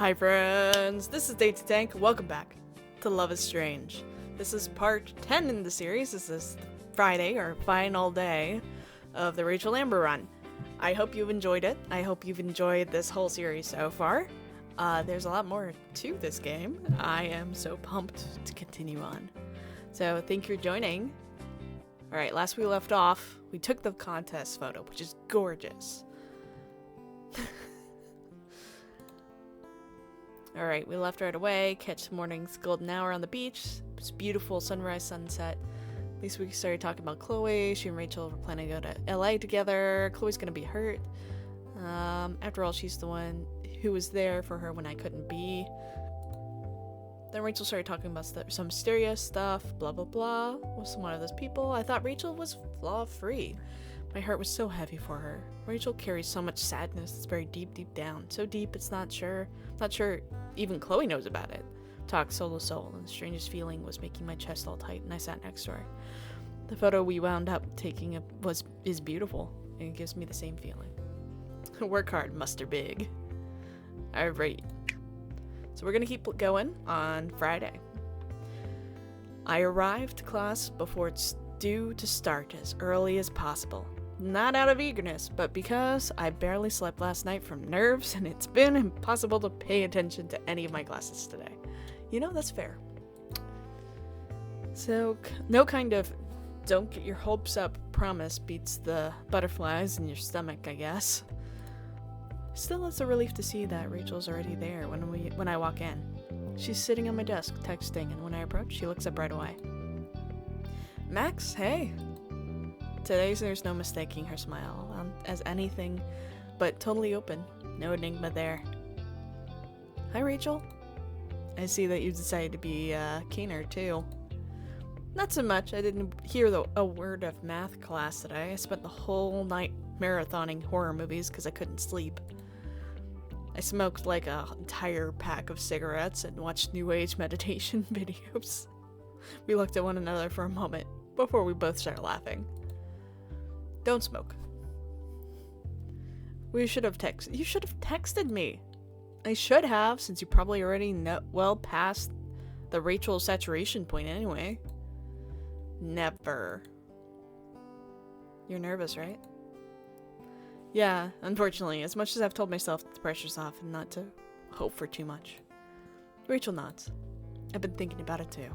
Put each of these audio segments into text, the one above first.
Hi friends, this is Date to Tank. Welcome back to Love is Strange. This is part 10 in the series. This is Friday, our final day of the Rachel Amber run. I hope you've enjoyed it. I hope you've enjoyed this whole series so far. There's a lot more to this game. I am so pumped to continue on. So thank you for joining. Alright, last we left off, we took the contest photo, which is gorgeous. Alright, we left right away, catch the morning's golden hour on the beach. It's beautiful sunrise, sunset. At least we started talking about Chloe. She and Rachel were planning to go to LA together. Chloe's gonna be hurt. After all, she's the one who was there for her when I couldn't be. Then Rachel started talking about some mysterious stuff, blah blah blah. Was one of those people. I thought Rachel was flaw-free. My heart was so heavy for her. Rachel carries so much sadness that's very deep down. So deep it's not sure even Chloe knows about it. Talk soul to soul, and the strangest feeling was making my chest all tight, and I sat next to her. The photo we wound up taking is beautiful, and it gives me the same feeling. Work hard, muster big. Alright. So we're gonna keep going on Friday. I arrived to class before it's due to start as early as possible. Not out of eagerness, but because I barely slept last night from nerves and it's been impossible to pay attention to any of my classes today. You know, that's fair. So, no kind of don't get your hopes up promise beats the butterflies in your stomach, I guess. Still, it's a relief to see that Rachel's already there when I walk in. She's sitting on my desk, texting, and when I approach, she looks up right away. Max, hey! Today, there's no mistaking her smile as anything but totally open. No enigma there. Hi, Rachel. I see that you decided to be keener, too. Not so much. I didn't hear a word of math class today. I spent the whole night marathoning horror movies because I couldn't sleep. I smoked like an entire pack of cigarettes and watched New Age meditation videos. We looked at one another for a moment before we both started laughing. Don't smoke. You should have texted me. I should have, since you probably already know well past the Rachel saturation point anyway. Never. You're nervous, right? Yeah, unfortunately, as much as I've told myself that the pressure's off and not to hope for too much. Rachel nods. I've been thinking about it too.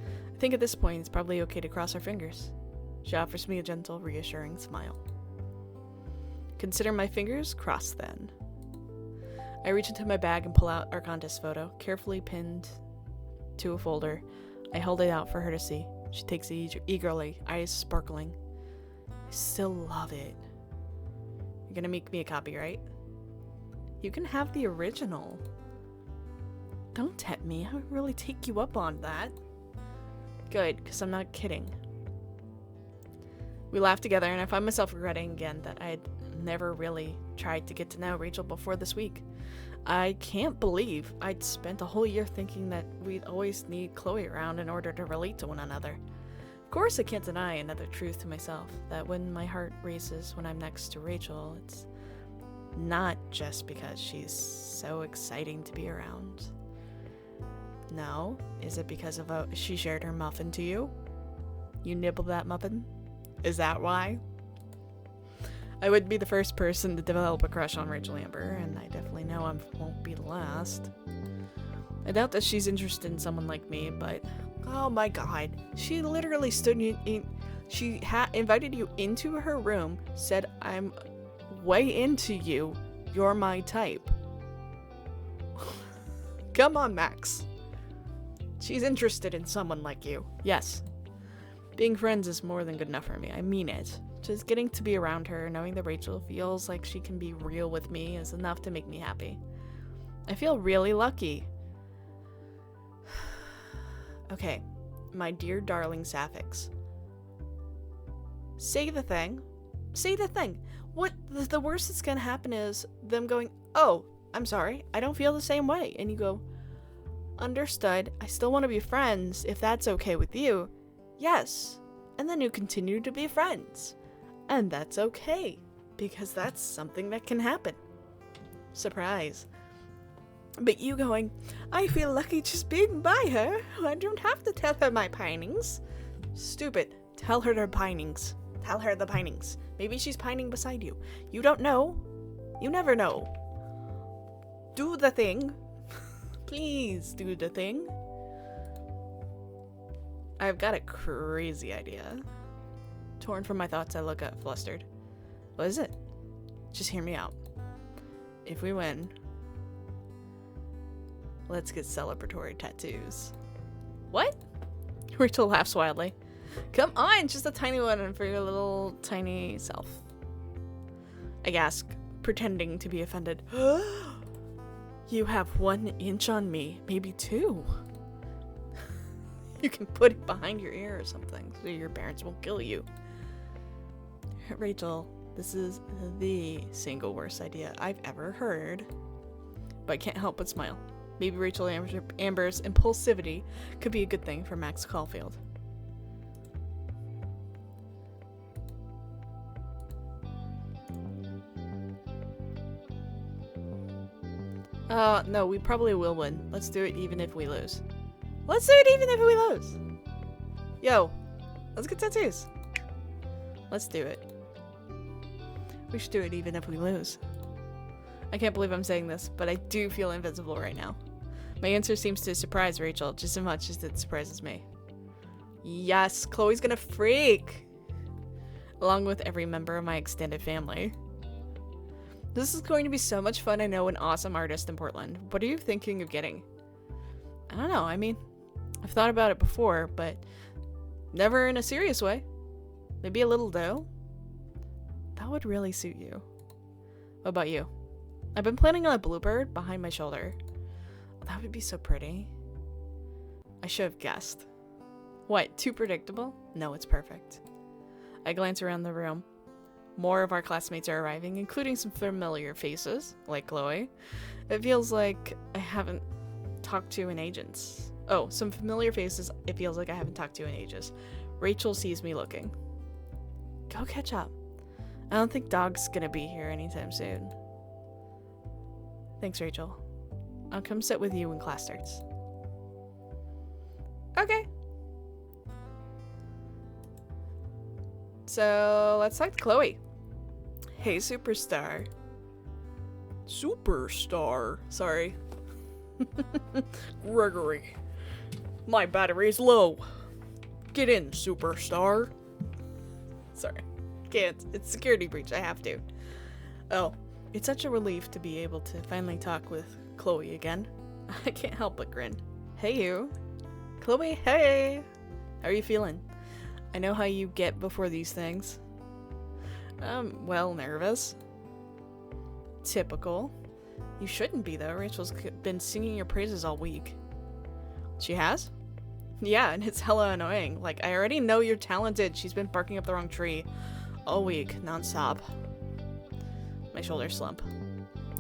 I think at this point it's probably okay to cross our fingers. She offers me a gentle, reassuring smile. Consider my fingers crossed then. I reach into my bag and pull out our contest photo, carefully pinned to a folder. I hold it out for her to see. She takes it eagerly, eyes sparkling. I still love it. You're gonna make me a copy, right? You can have the original. Don't tempt me. I would really take you up on that. Good, because I'm not kidding. We laughed together, and I find myself regretting again that I had never really tried to get to know Rachel before this week. I can't believe I'd spent a whole year thinking that we'd always need Chloe around in order to relate to one another. Of course, I can't deny another truth to myself, that when my heart races when I'm next to Rachel, it's not just because she's so exciting to be around. No, is it because of she shared her muffin to you? You nibbled that muffin? Is that why? I would be the first person to develop a crush on Rachel Amber, and I definitely know I won't be the last. I doubt that she's interested in someone like me, but oh my god, she literally stood she invited you into her room, said, I'm way into you, you're my type. Come on, Max. She's interested in someone like you, yes. Being friends is more than good enough for me, I mean it. Just getting to be around her, knowing that Rachel feels like she can be real with me is enough to make me happy. I feel really lucky. Okay, my dear darling Sapphics. Say the thing. Say the thing. What the worst that's gonna happen is them going, oh, I'm sorry, I don't feel the same way. And you go, understood, I still want to be friends if that's okay with you. Yes. And then you continue to be friends. And that's okay, because that's something that can happen. Surprise. But you going, I feel lucky just being by her. I don't have to tell her my pinings. Stupid. Tell her her pinings. Tell her the pinings. Maybe she's pining beside you. You don't know. You never know. Do the thing. Please do the thing. I've got a crazy idea. Torn from my thoughts, I look up, flustered. What is it? Just hear me out. If we win, let's get celebratory tattoos. What? Rachel laughs wildly. Come on, just a tiny one for your little tiny self. I gasp, pretending to be offended. You have 1 inch on me, maybe 2. You can put it behind your ear or something so your parents won't kill you. Rachel, this is the single worst idea I've ever heard. But I can't help but smile. Maybe Rachel Amber's impulsivity could be a good thing for Max Caulfield. No, we probably will win. Let's do it even if we lose. Let's do it even if we lose! Yo, let's get tattoos. Let's do it. We should do it even if we lose. I can't believe I'm saying this, but I do feel invincible right now. My answer seems to surprise Rachel just as much as it surprises me. Yes, Chloe's gonna freak! Along with every member of my extended family. This is going to be so much fun. I know an awesome artist in Portland. What are you thinking of getting? I don't know. I mean, I've thought about it before, but never in a serious way. Maybe a little dough? That would really suit you. What about you? I've been planning on a bluebird behind my shoulder. That would be so pretty. I should have guessed. What, too predictable? No, it's perfect. I glance around the room. More of our classmates are arriving, including some familiar faces, like Chloe. It feels like I haven't talked to in ages. Oh, some familiar faces it feels like I haven't talked to in ages. Rachel sees me looking. Go catch up. I don't think Dog's gonna be here anytime soon. Thanks, Rachel. I'll come sit with you when class starts. Okay. So, let's talk to Chloe. Hey, superstar. Superstar. Sorry. Gregory. My battery's low. Get in, superstar. Sorry. Can't. It's security breach. I have to. Oh. It's such a relief to be able to finally talk with Chloe again. I can't help but grin. Hey, you. Chloe, hey. How are you feeling? I know how you get before these things. Well, nervous. Typical. You shouldn't be, though. Rachel's been singing your praises all week. She has? Yeah, and it's hella annoying. Like, I already know you're talented. She's been barking up the wrong tree all week, non-stop. My shoulders slump.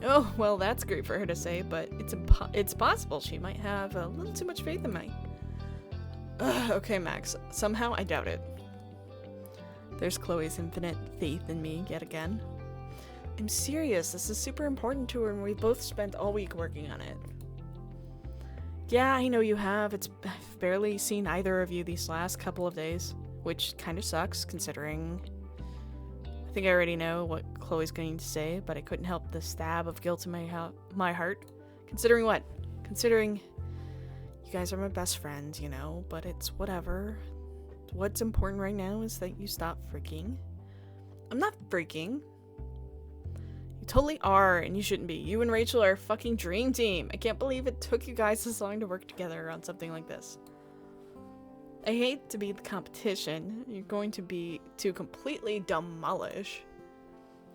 Oh, well, that's great for her to say, but it's possible she might have a little too much faith in me. Okay, Max. Somehow I doubt it. There's Chloe's infinite faith in me yet again. I'm serious. This is super important to her, and we both spent all week working on it. Yeah, I know you have. I've barely seen either of you these last couple of days, which kind of sucks, considering... I think I already know what Chloe's going to say, but I couldn't help the stab of guilt in my heart. Considering what? Considering you guys are my best friends, you know, but it's whatever. What's important right now is that you stop freaking. I'm not freaking. You totally are, and you shouldn't be. You and Rachel are a fucking dream team. I can't believe it took you guys this long to work together on something like this. I hate to be the competition. You're going to completely demolish.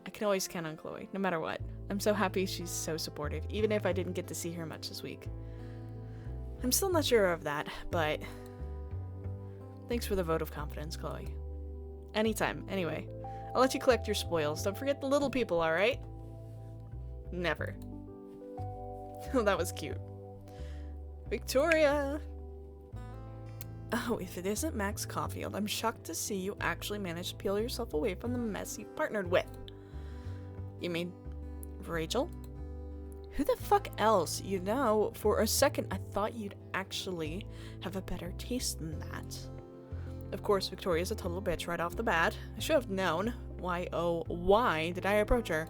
I can always count on Chloe, no matter what. I'm so happy she's so supportive, even if I didn't get to see her much this week. I'm still not sure of that, but... Thanks for the vote of confidence, Chloe. Anytime, anyway. I'll let you collect your spoils. Don't forget the little people, alright? Never. Oh, that was cute. Victoria! Oh, if it isn't Max Caulfield, I'm shocked to see you actually manage to peel yourself away from the mess you partnered with. You mean Rachel? Who the fuck else? You know, for a second I thought you'd actually have a better taste than that. Of course, Victoria's a total bitch right off the bat. I should have known. Why, oh, why did I approach her?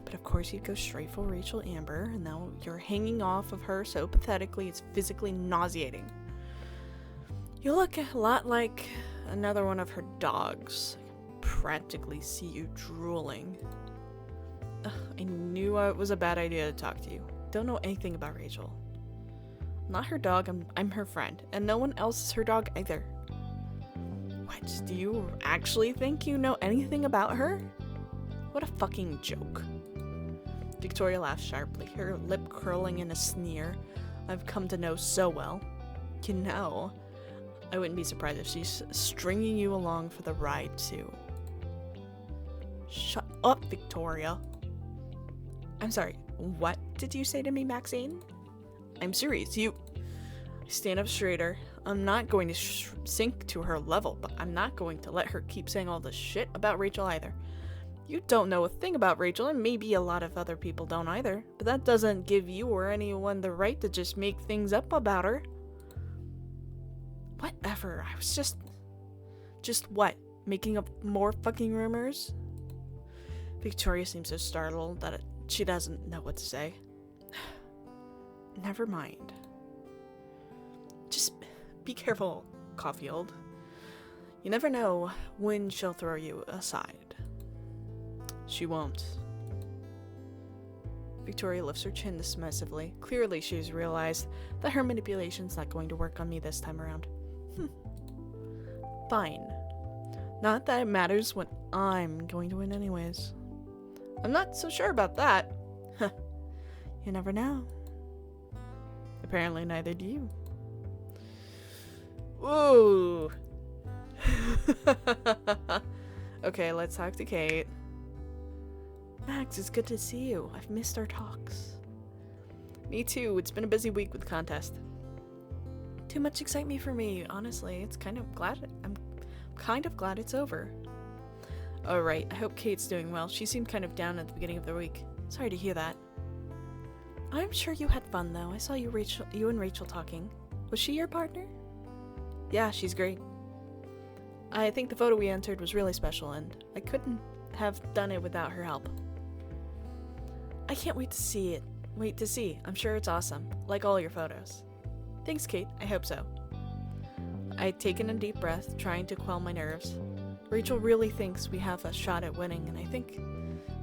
But of course you'd go straight for Rachel Amber, and now you're hanging off of her so pathetically it's physically nauseating. You look a lot like another one of her dogs. I can practically see you drooling. Ugh, I knew it was a bad idea to talk to you. Don't know anything about Rachel. I'm not her dog, I'm her friend, and no one else is her dog either. What, do you actually think you know anything about her? What a fucking joke. Victoria laughed sharply, her lip curling in a sneer I've come to know so well. You know, I wouldn't be surprised if she's stringing you along for the ride too. Shut up, Victoria. I'm sorry, what did you say to me, Maxine? I'm serious, I stand up straighter. I'm not going to sink to her level, but I'm not going to let her keep saying all this shit about Rachel either. You don't know a thing about Rachel, and maybe a lot of other people don't either, but that doesn't give you or anyone the right to just make things up about her. Whatever, I was just what? Making up more fucking rumors? Victoria seems so startled that she doesn't know what to say. Never mind. Just be careful, Caulfield. You never know when she'll throw you aside. She won't. Victoria lifts her chin dismissively. Clearly she's realized that her manipulation's not going to work on me this time around. Fine. Not that it matters when I'm going to win anyways. I'm not so sure about that. You never know. Apparently neither do you. Ooh. Okay, let's talk to Kate. Max, it's good to see you. I've missed our talks. Me too. It's been a busy week with the contest. Too much excitement for me, honestly. I'm kind of glad it's over. Alright, I hope Kate's doing well. She seemed kind of down at the beginning of the week. Sorry to hear that. I'm sure you had fun though. I saw you and Rachel talking. Was she your partner? Yeah, she's great. I think the photo we entered was really special, and I couldn't have done it without her help. I can't wait to see it. Wait to see. I'm sure it's awesome, like all your photos. Thanks, Kate. I hope so. I'd taken a deep breath, trying to quell my nerves. Rachel really thinks we have a shot at winning, and I think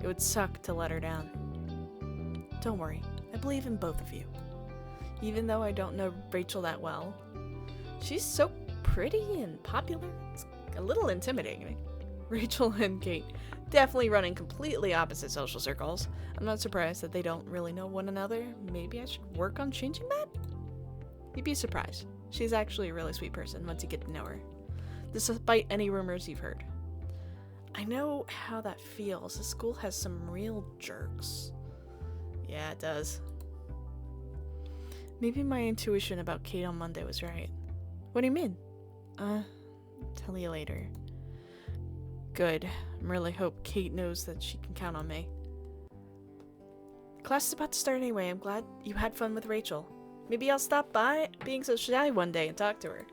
it would suck to let her down. Don't worry. I believe in both of you. Even though I don't know Rachel that well. She's so pretty and popular. It's a little intimidating. Rachel and Kate definitely run in completely opposite social circles. I'm not surprised that they don't really know one another. Maybe I should work on changing that? You'd be surprised. She's actually a really sweet person once you get to know her. Despite any rumors you've heard. I know how that feels. The school has some real jerks. Yeah, it does. Maybe my intuition about Kate on Monday was right. What do you mean? Tell you later. Good. I really hope Kate knows that she can count on me. Class is about to start anyway. I'm glad you had fun with Rachel. Maybe I'll stop by being so shy one day and talk to her.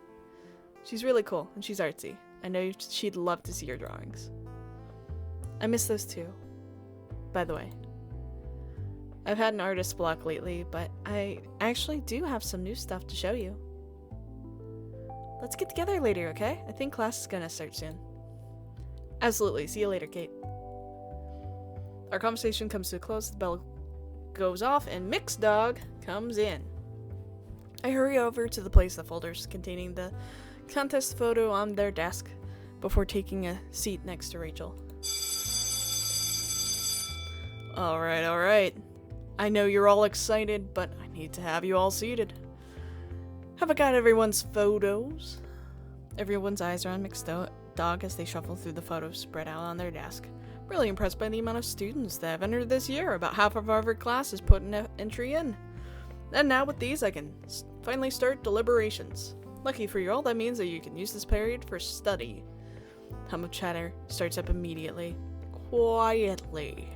She's really cool, and she's artsy. I know she'd love to see your drawings. I miss those too. By the way. I've had an artist block lately, but I actually do have some new stuff to show you. Let's get together later, okay? I think class is gonna start soon. Absolutely. See you later, Kate. Our conversation comes to a close, the bell goes off, and Mixed Dog comes in. I hurry over to the place the folders containing the contest photo on their desk before taking a seat next to Rachel. Alright. I know you're all excited, but I need to have you all seated. Have I got everyone's photos? Everyone's eyes are on Mixed Dog as they shuffle through the photos spread out on their desk. Really impressed by the amount of students that have entered this year. About half of Harvard class has put an entry in. And now with these, I can finally start deliberations. Lucky for you all, that means that you can use this period for study. Hum of chatter starts up immediately. Quietly.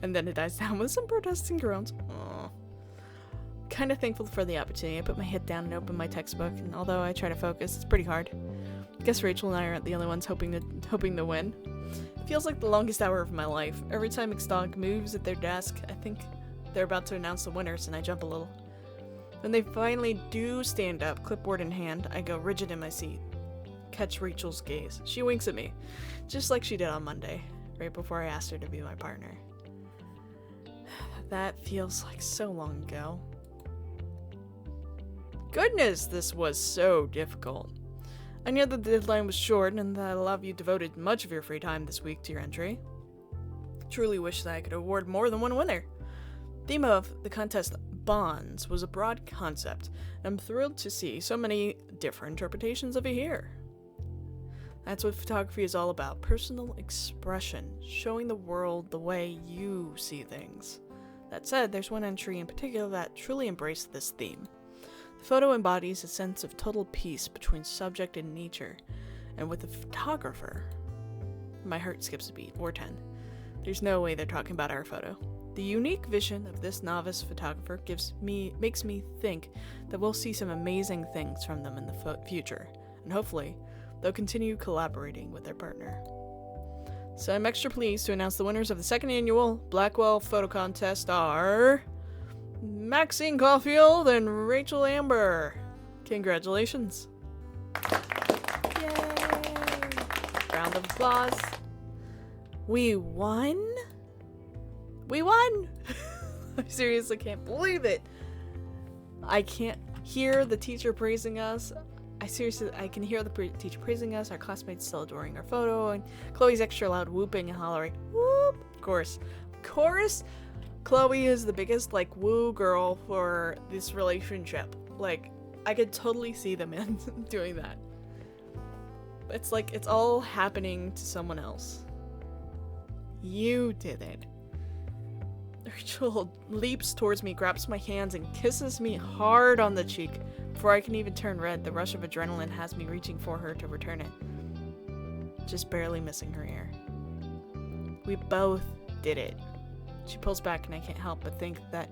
And then it dies down with some protesting groans. Aww. Kind of thankful for the opportunity. I put my head down and open my textbook, and although I try to focus, it's pretty hard. I guess Rachel and I aren't the only ones hoping to win. It feels like the longest hour of my life. Every time McStog moves at their desk, I think they're about to announce the winners, and I jump a little. When they finally do stand up, clipboard in hand, I go rigid in my seat. Catch Rachel's gaze. She winks at me, just like she did on Monday, right before I asked her to be my partner. That feels like so long ago. Goodness, this was so difficult. I knew that the deadline was short and that a lot of you devoted much of your free time this week to your entry. Truly wish that I could award more than one winner. The theme of the contest, Bonds, was a broad concept, and I'm thrilled to see so many different interpretations of it here. That's what photography is all about, personal expression, showing the world the way you see things. That said, there's one entry in particular that truly embraced this theme. The photo embodies a sense of total peace between subject and nature, and with the photographer. My heart skips a beat, or 10. There's no way they're talking about our photo. The unique vision of this novice photographer makes me think that we'll see some amazing things from them in the future, and hopefully, they'll continue collaborating with their partner. So I'm extra pleased to announce the winners of the second annual Blackwell Photo Contest are Maxine Caulfield and Rachel Amber. Congratulations. Yay! Round of applause. We won? We won! I seriously can't believe it. I can't hear the teacher praising us. I can hear the teacher praising us, our classmates still adoring our photo, and Chloe's extra loud whooping and hollering. Whoop! Of course. Chloe is the biggest, woo girl for this relationship. I could totally see them in doing that. It's it's all happening to someone else. You did it. Rachel leaps towards me, grabs my hands, and kisses me hard on the cheek. Before I can even turn red, the rush of adrenaline has me reaching for her to return it. Just barely missing her ear. We both did it. She pulls back, and I can't help but think that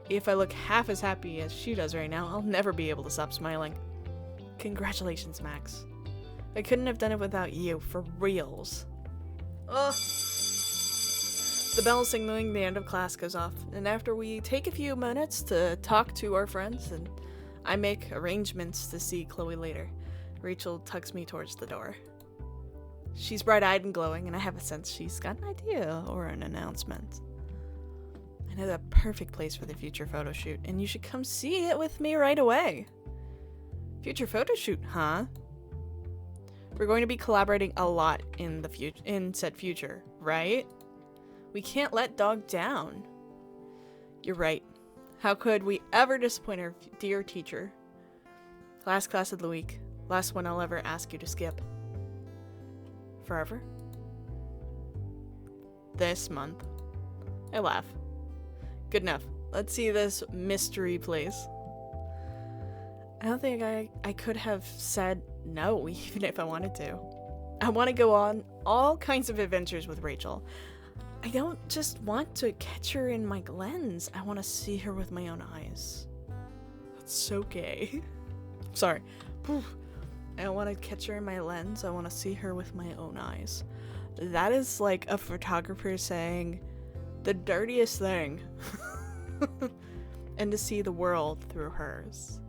if I look half as happy as she does right now, I'll never be able to stop smiling. Congratulations, Max. I couldn't have done it without you, for reals. Ugh. The bell signaling the end of class goes off, and after we take a few minutes to talk to our friends, and I make arrangements to see Chloe later, Rachel tugs me towards the door. She's bright-eyed and glowing, and I have a sense she's got an idea or an announcement. I know the perfect place for the future photo shoot, and you should come see it with me right away. Future photo shoot, huh? We're going to be collaborating a lot in said future, right? We can't let Dog down. You're right. How could we ever disappoint our dear teacher? Last class of the week. Last one I'll ever ask you to skip. Forever? This month. I laugh. Good enough. Let's see this mystery place. I don't think I could have said no, even if I wanted to. I want to go on all kinds of adventures with Rachel. I don't just want to catch her in my lens. I want to see her with my own eyes. That's so gay. Sorry. I don't want to catch her in my lens. I want to see her with my own eyes. That is like a photographer saying the dirtiest thing. And to see the world through hers.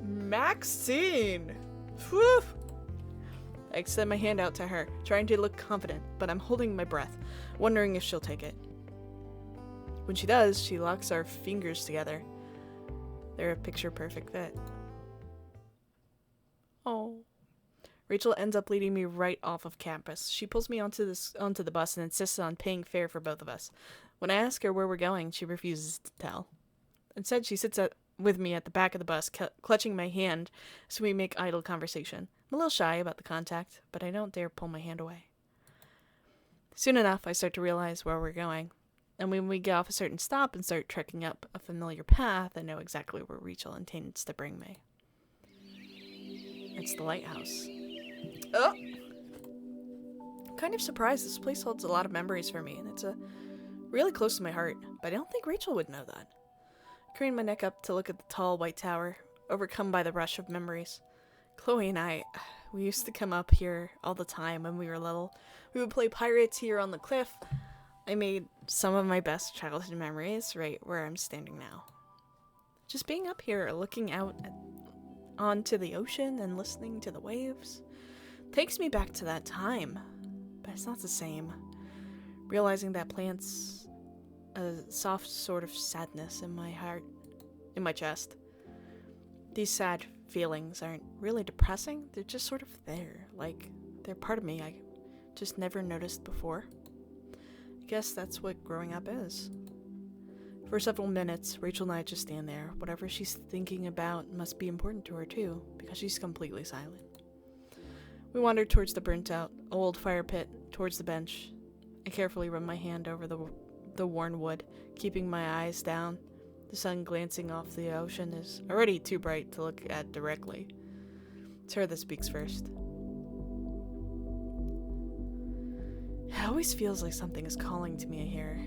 Maxine! Whew. I extend my hand out to her, trying to look confident, but I'm holding my breath, wondering if she'll take it. When she does, she locks our fingers together. They're a picture-perfect fit. Oh. Rachel ends up leading me right off of campus. She pulls me onto the bus and insists on paying fare for both of us. When I ask her where we're going, she refuses to tell. Instead, she sits with me at the back of the bus, clutching my hand so we make idle conversation. I'm a little shy about the contact, but I don't dare pull my hand away. Soon enough, I start to realize where we're going. And when we get off a certain stop and start trekking up a familiar path, I know exactly where Rachel intends to bring me. It's the lighthouse. Oh! kind of surprised. This place holds a lot of memories for me, and it's really close to my heart, but I don't think Rachel would know that. I craned my neck up to look at the tall white tower, overcome by the rush of memories. Chloe and I, we used to come up here all the time when we were little. We would play pirates here on the cliff. I made some of my best childhood memories right where I'm standing now. Just being up here, looking out onto the ocean and listening to the waves, takes me back to that time, but it's not the same. Realizing that plants a soft sort of sadness in my heart, in my chest. These sad feelings aren't really depressing, they're just sort of there, like they're part of me I just never noticed before. I guess that's what growing up is. For several minutes, Rachel and I just stand there. Whatever she's thinking about must be important to her too, because she's completely silent. We wandered towards the burnt-out old fire pit, towards the bench. I carefully run my hand over the worn wood, keeping my eyes down. The sun glancing off the ocean is already too bright to look at directly. It's her that speaks first. It always feels like something is calling to me here.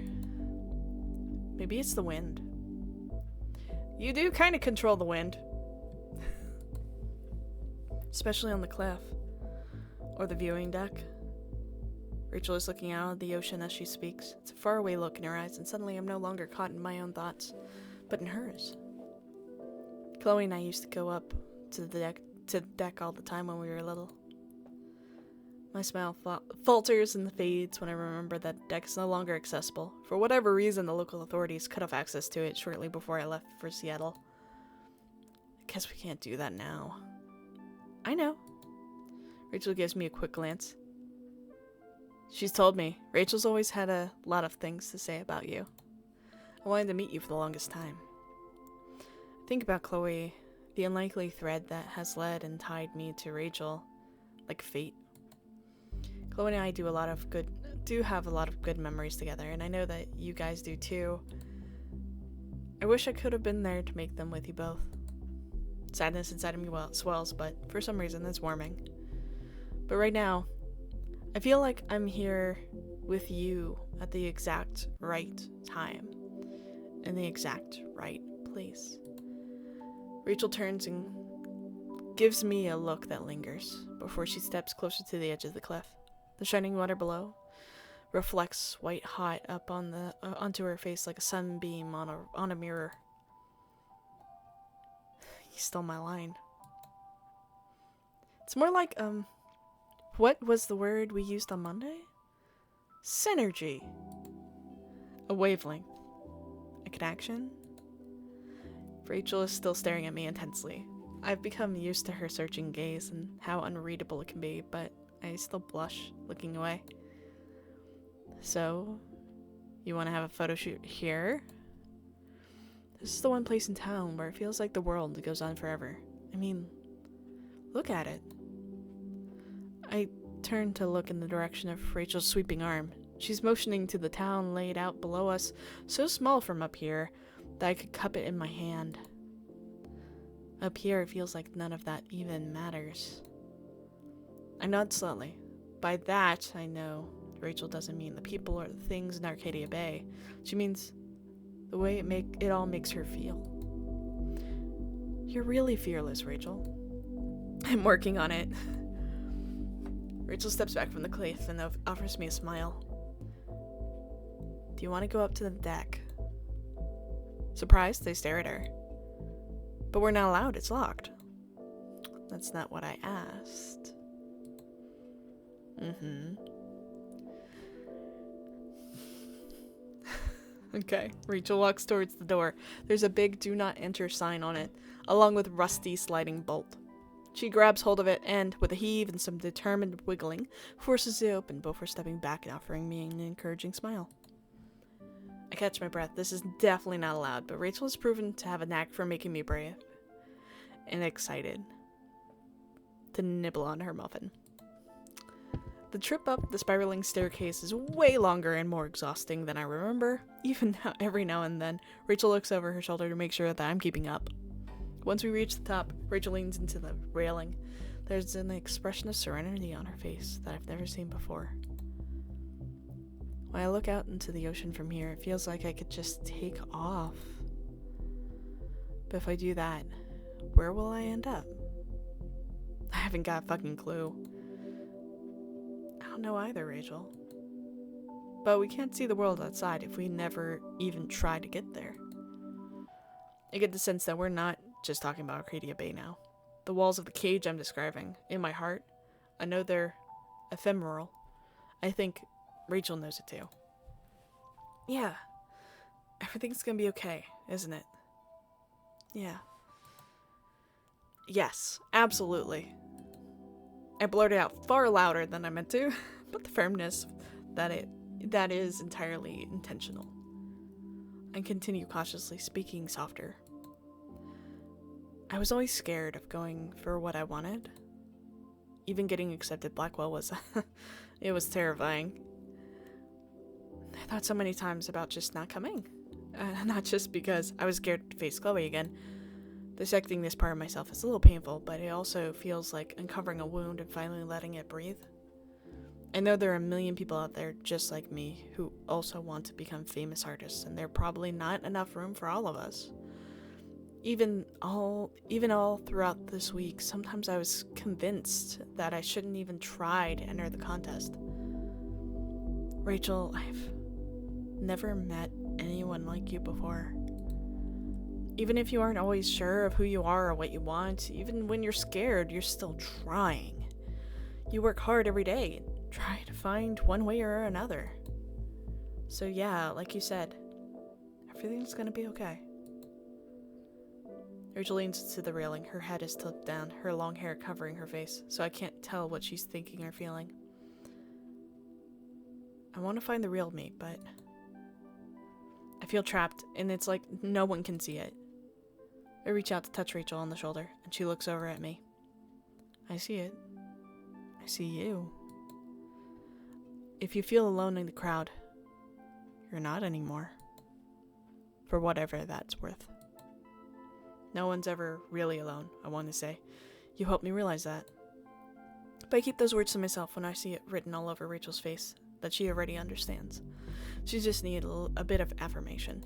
Maybe it's the wind. You do kind of control the wind. Especially on the cliff. Or the viewing deck. Rachel is looking out at the ocean as she speaks. It's a faraway look in her eyes, and suddenly I'm no longer caught in my own thoughts, but in hers. Chloe and I used to go up to the deck all the time when we were little. My smile falters and fades when I remember that deck is no longer accessible. For whatever reason, the local authorities cut off access to it shortly before I left for Seattle. I guess we can't do that now. I know. Rachel gives me a quick glance. She's told me. Rachel's always had a lot of things to say about you. I wanted to meet you for the longest time. Think about Chloe, the unlikely thread that has led and tied me to Rachel, like fate. Chloe and I do have a lot of good memories together, and I know that you guys do too. I wish I could have been there to make them with you both. Sadness inside of me swells, but for some reason it's warming. But right now, I feel like I'm here with you at the exact right time, in the exact right place. Rachel turns and gives me a look that lingers before she steps closer to the edge of the cliff. The shining water below reflects white hot up on onto her face like a sunbeam on a mirror. You stole my line. It's more like, what was the word we used on Monday? Synergy. A wavelength. A connection. Rachel is still staring at me intensely. I've become used to her searching gaze and how unreadable it can be, but I still blush looking away. So, you want to have a photo shoot here? This is the one place in town where it feels like the world goes on forever. I mean, look at it. I turn to look in the direction of Rachel's sweeping arm. She's motioning to the town laid out below us, so small from up here that I could cup it in my hand. Up here, it feels like none of that even matters. I nod slowly. By that, I know Rachel doesn't mean the people or the things in Arcadia Bay. She means the way it all makes her feel. You're really fearless, Rachel. I'm working on it. Rachel steps back from the cliff and offers me a smile. Do you want to go up to the deck? Surprised, they stare at her. But we're not allowed, it's locked. That's not what I asked. Okay, Rachel walks towards the door. There's a big do not enter sign on it, along with rusty sliding bolt. She grabs hold of it and, with a heave and some determined wiggling, forces it open before stepping back and offering me an encouraging smile. I catch my breath. This is definitely not allowed, but Rachel has proven to have a knack for making me brave and excited to nibble on her muffin. The trip up the spiraling staircase is way longer and more exhausting than I remember. Even now, every now and then, Rachel looks over her shoulder to make sure that I'm keeping up. Once we reach the top, Rachel leans into the railing. There's an expression of serenity on her face that I've never seen before. When I look out into the ocean from here, it feels like I could just take off. But if I do that, where will I end up? I haven't got a fucking clue. I don't know either, Rachel. But we can't see the world outside if we never even try to get there. I get the sense that we're not just talking about Arcadia Bay now. The walls of the cage I'm describing, in my heart, I know they're ephemeral. I think Rachel knows it too. Yeah. Everything's gonna be okay, isn't it? Yeah. Yes, absolutely. I blurted out far louder than I meant to, but the firmness that is entirely intentional. I continue cautiously, speaking softer. I was always scared of going for what I wanted. Even getting accepted Blackwell was it was terrifying. I thought so many times about just not coming. Not just because I was scared to face Chloe again. Dissecting this part of myself is a little painful, but it also feels like uncovering a wound and finally letting it breathe. I know there are a million people out there just like me who also want to become famous artists, and there are probably not enough room for all of us. Even all throughout this week, sometimes I was convinced that I shouldn't even try to enter the contest. Rachel, I've never met anyone like you before. Even if you aren't always sure of who you are or what you want, even when you're scared, you're still trying. You work hard every day and try to find one way or another. So yeah, like you said, everything's gonna be okay. Rachel leans to the railing. Her head is tilted down, her long hair covering her face, so I can't tell what she's thinking or feeling. I want to find the real me, but I feel trapped, and it's like no one can see it. I reach out to touch Rachel on the shoulder, and she looks over at me. I see it. I see you. If you feel alone in the crowd, you're not anymore. For whatever that's worth. No one's ever really alone, I want to say. You helped me realize that. But I keep those words to myself when I see it written all over Rachel's face, that she already understands. She just needs a bit of affirmation.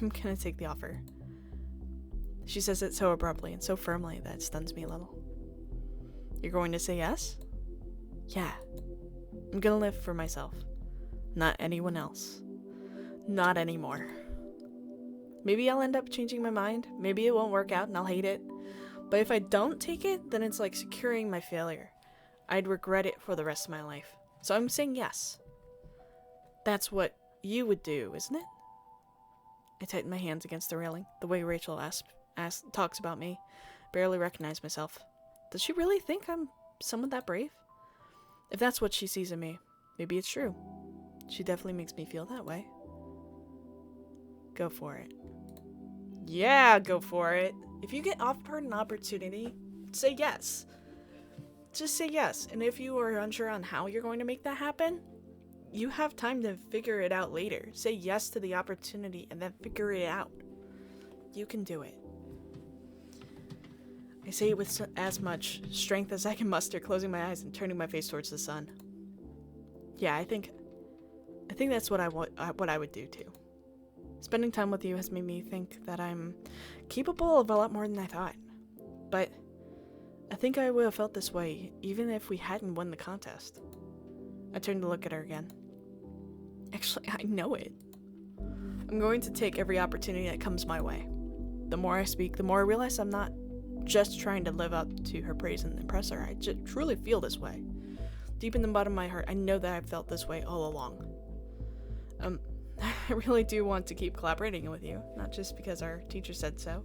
I'm gonna take the offer. She says it so abruptly and so firmly that it stuns me a little. You're going to say yes? Yeah. I'm gonna live for myself. Not anyone else. Not anymore. Maybe I'll end up changing my mind. Maybe it won't work out and I'll hate it. But if I don't take it, then it's like securing my failure. I'd regret it for the rest of my life. So I'm saying yes. That's what you would do, isn't it? I tighten my hands against the railing, the way Rachel talks about me. Barely recognize myself. Does she really think I'm someone that brave? If that's what she sees in me, maybe it's true. She definitely makes me feel that way. Go for it. Yeah, go for it. If you get offered an opportunity, say yes. Just say yes. And if you are unsure on how you're going to make that happen, you have time to figure it out later. Say yes to the opportunity and then figure it out. You can do it. I say it with as much strength as I can muster, closing my eyes and turning my face towards the sun. Yeah, I think that's what I would do too. Spending time with you has made me think that I'm capable of a lot more than I thought. But I think I would have felt this way even if we hadn't won the contest. I turned to look at her again. Actually, I know it. I'm going to take every opportunity that comes my way. The more I speak, the more I realize I'm not just trying to live up to her praise and impress her. I just truly feel this way. Deep in the bottom of my heart, I know that I've felt this way all along. I really do want to keep collaborating with you, not just because our teacher said so.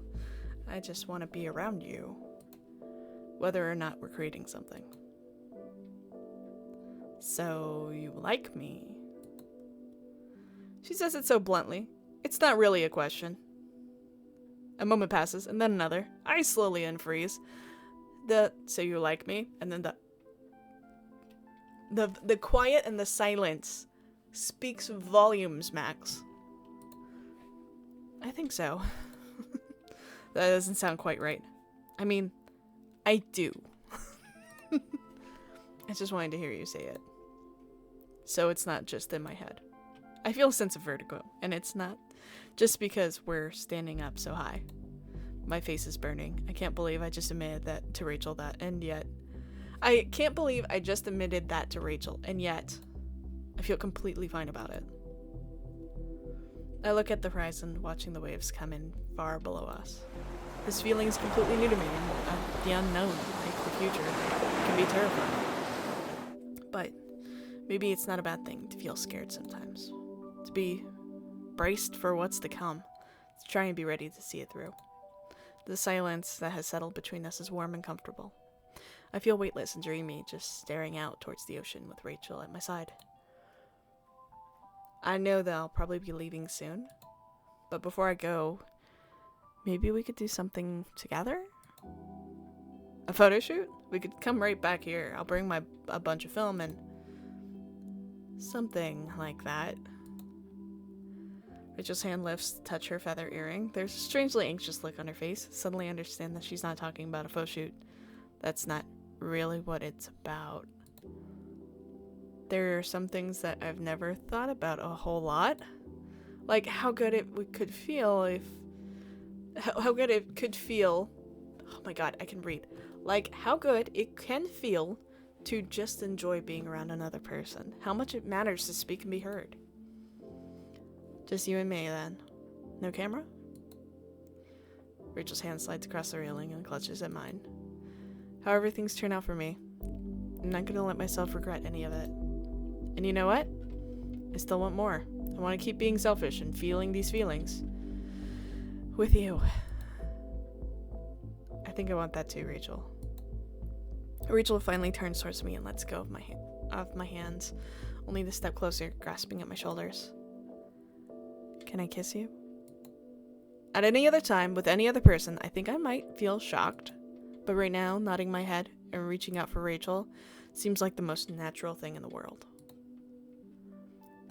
I just want to be around you, whether or not we're creating something. So, you like me? She says it so bluntly. It's not really a question. A moment passes, and then another. I slowly unfreeze. So you like me? And then the quiet and the silence speaks volumes, Max. I think so. That doesn't sound quite right. I mean, I do. I just wanted to hear you say it. So it's not just in my head. I feel a sense of vertigo, and it's not just because we're standing up so high. My face is burning. I can't believe I just admitted that to Rachel and yet... I can't believe I just admitted that to Rachel, and yet I feel completely fine about it. I look at the horizon, watching the waves come in far below us. This feeling is completely new to me, and the unknown, like the future, can be terrifying. But maybe it's not a bad thing to feel scared sometimes. To be braced for what's to come. To try and be ready to see it through. The silence that has settled between us is warm and comfortable. I feel weightless and dreamy, just staring out towards the ocean with Rachel at my side. I know that I'll probably be leaving soon, but before I go, maybe we could do something together? A photo shoot? We could come right back here. I'll bring a bunch of film and something like that. Rachel's hand lifts to touch her feather earring. There's a strangely anxious look on her face. Suddenly I understand that she's not talking about a photo shoot. That's not really what it's about. There are some things that I've never thought about a whole lot. Like how good it could feel if... How good it could feel... Oh my god, I can read. Like how good it can feel to just enjoy being around another person. How much it matters to speak and be heard. Just you and me, then. No camera? Rachel's hand slides across the railing and clutches at mine. However things turn out for me, I'm not gonna let myself regret any of it. And you know what? I still want more. I want to keep being selfish and feeling these feelings. With you. I think I want that too, Rachel. Rachel finally turns towards me and lets go of my hands, only to step closer, grasping at my shoulders. Can I kiss you? At any other time, with any other person, I think I might feel shocked. But right now, nodding my head and reaching out for Rachel seems like the most natural thing in the world.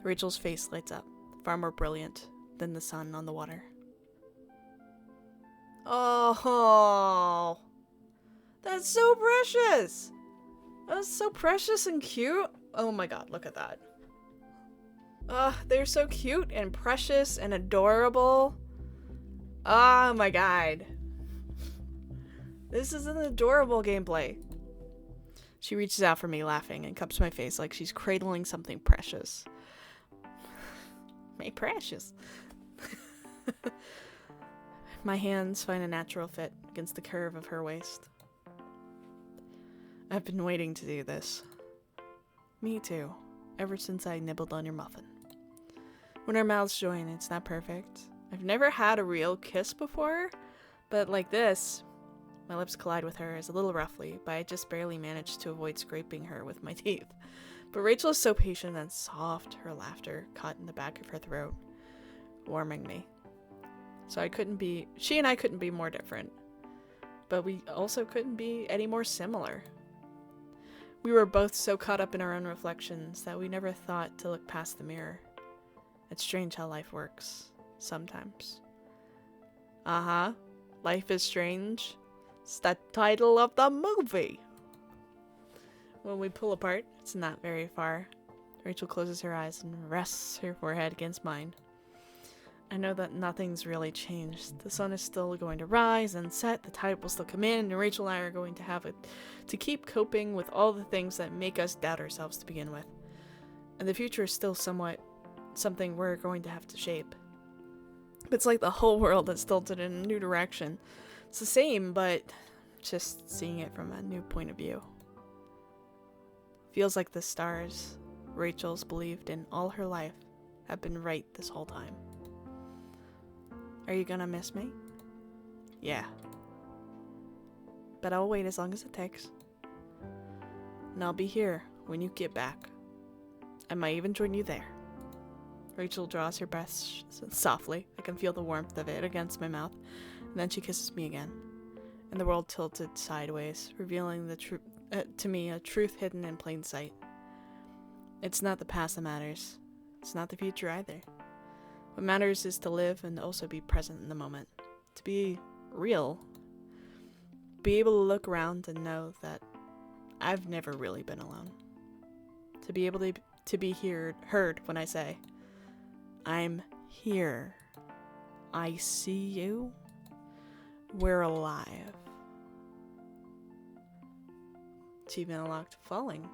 Rachel's face lights up, far more brilliant than the sun on the water. Oh, that's so precious! That's so precious and cute. Oh my god, look at that. They're so cute and precious and adorable. Oh my god. This is an adorable gameplay. She reaches out for me, laughing, and cups my face like she's cradling something precious. My precious. My hands find a natural fit against the curve of her waist. I've been waiting to do this. Me too, ever since I nibbled on your muffin. When our mouths join, it's not perfect. I've never had a real kiss before, but like this, my lips collide with hers a little roughly, but I just barely managed to avoid scraping her with my teeth. But Rachel is so patient and soft, her laughter caught in the back of her throat, warming me. So she and I couldn't be more different, but we also couldn't be any more similar. We were both so caught up in our own reflections that we never thought to look past the mirror. It's strange how life works, sometimes. Life is Strange. It's the title of the movie. When we pull apart, it's not very far. Rachel closes her eyes and rests her forehead against mine. I know that nothing's really changed. The sun is still going to rise and set, the tide will still come in, and Rachel and I are going to have to keep coping with all the things that make us doubt ourselves to begin with. And the future is still something we're going to have to shape. It's like the whole world has tilted in a new direction. It's the same, but just seeing it from a new point of view. Feels like the stars Rachel's believed in all her life have been right this whole time. Are you gonna miss me? Yeah. But I'll wait as long as it takes. And I'll be here when you get back. I might even join you there. Rachel draws her breath softly. I can feel the warmth of it against my mouth. And then she kisses me again. And the world tilted sideways, revealing to me a truth hidden in plain sight. It's not the past that matters. It's not the future either. What matters is to live and also be present in the moment. To be real. Be able to look around and know that I've never really been alone. To be able to be heard when I say, I'm here. I see you. We're alive. Achievement unlocked. Falling.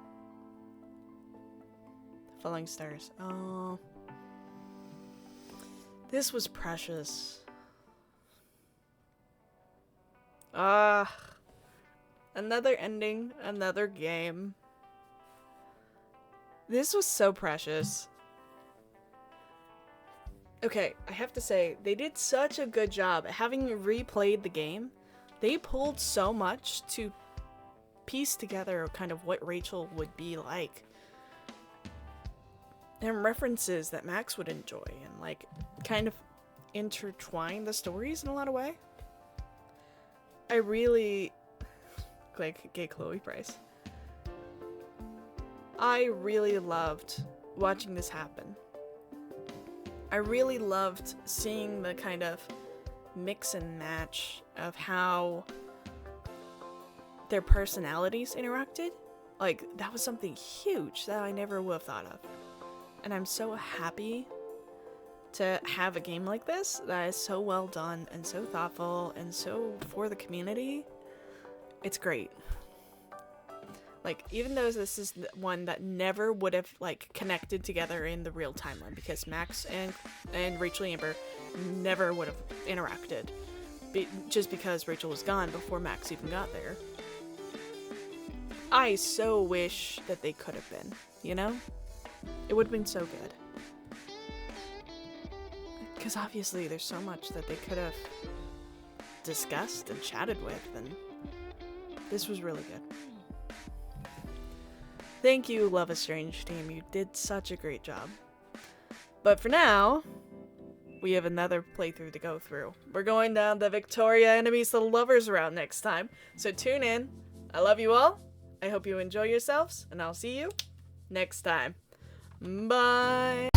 Falling stars. Oh. This was precious. Another ending, another game. This was so precious. Okay, I have to say, they did such a good job. Having replayed the game, they pulled so much to piece together kind of what Rachel would be like. And references that Max would enjoy, and like kind of intertwine the stories in a lot of way. I really like gay Chloe Price. I really loved watching this happen. I really loved seeing the kind of mix and match of how their personalities interacted. Like, that was something huge that I never would have thought of. And I'm so happy to have a game like this that is so well done and so thoughtful and so for the community. It's great. Like, even though this is one that never would have, like, connected together in the real timeline, because Max and Rachel Amber never would have interacted, just because Rachel was gone before Max even got there. I so wish that they could have been, you know? It would have been so good. Because obviously there's so much that they could have discussed and chatted with, and this was really good. Thank you, Love is Strange team. You did such a great job. But for now, we have another playthrough to go through. We're going down the Victoria Enemies to Lovers route next time, so tune in. I love you all. I hope you enjoy yourselves, and I'll see you next time. Bye!